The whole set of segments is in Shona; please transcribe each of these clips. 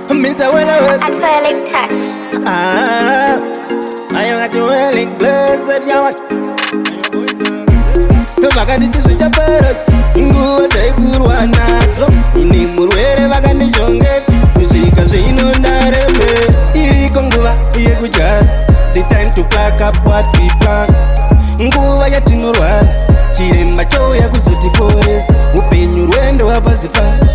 Mr. Well, Acrylic touch. I got you welling blessed yawan. Vakanditi zvichapera nguva dzaikurwa nadzo, ini murwere vakandishongedza kusvika zvino ndareme. Iriko nguva yekudyara, the time to crack up what we plan. Nguva yatinorwara, chiremba chouya kuzotiporesa. Upenyu rwendo hwapasi pano,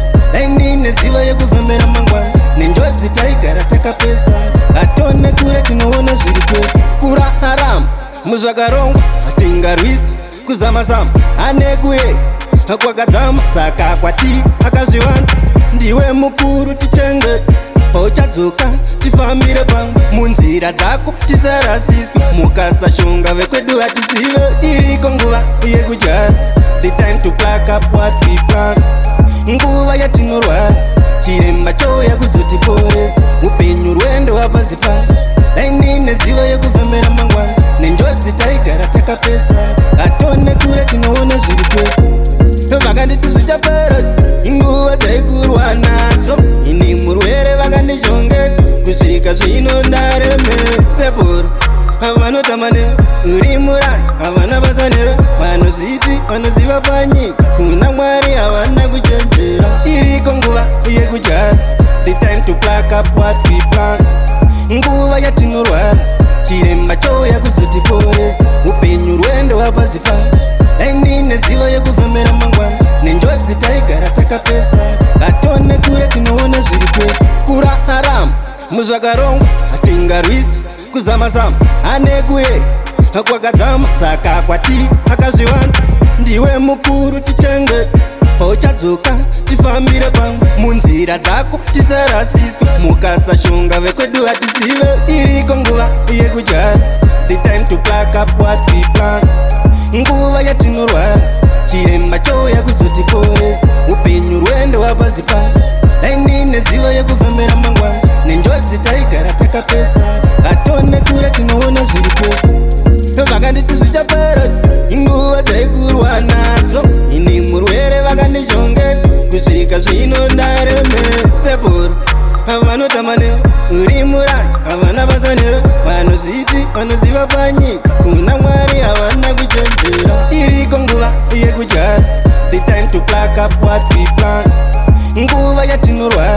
ndine ziva yekufambira mangwana. Nenjodzi taigara takapesa, hatone kure tinoona zviri kwedu. Kurarama muzvakarongwa hatingarwisa, kuzama-zama anekuye kwakadzama. Saka kwati akazviwanda, ndiwe mukuru tichengete. Pauchadzoka tifambire pamwe, munzira dzako tisarasiswe. Mukasashonga vekwedu hatisive. Iriko nguva yekudyara, the time to crack up what we plan. Nguva yatinorwara, chiremba chouya kuzotiporesa. Upenyu rwendo hwapasi pano, ndine ziva yekufambira mangwana. Nenjodzi taigara takapesa, hatone kure tinoona zviri kwedu. Vakanditi zvichapera nguva dzaikurwa nadzo, ini murwere vakandishongedza kusvika zvino ndareme. Sepuro vanotama newe, uri murani havana basa newe. Vanozviti vanoziva panyika, kuna Mwari havana kuchenjera. Iriko nguva yekudyara, the time to crack up what we plan. Nguva yatinorwara, chiremba chouya kuzotiporesa. Upenyu rwendo hwapasi pano, ndine ziva yekufambira mangwana. Nenjodzi taigara takapesa, hatone kure tinoona zviri kwedu. Kurarama muzvakarongwa hatingarwisa, kuzama-zama anekuye kwakadzama. Saka kwati akazviwanda, ndiwe mukuru tichengete. Pauchadzoka tifambire pamwe, munzira dzako tisarasiswe. Mukasashonga vekwedu hatisive. Iriko nguva yekudyara, the time to crack up what we plan. Nguva yatinorwara, chiremba chouya kuzotiporesa. Upenyu rwendo hwapasi pano, ndine ziva yekufambira mangwana. Nenjodzi taigara takapesa, hatone kure tinoona zviri kwedu. Vakanditi zvichapera nguva dzaikurwa nadzo, ini murwere vakandishongedza kusvika zvino ndareme. Sepuro vanotama newe, uri murani havana basa newe. Vanozviti vanoziva panyika, kuna Mwari havana kuchenjera. Iriko nguva yekudyara, the time to crack up what we plan. Nguva yatinorwara,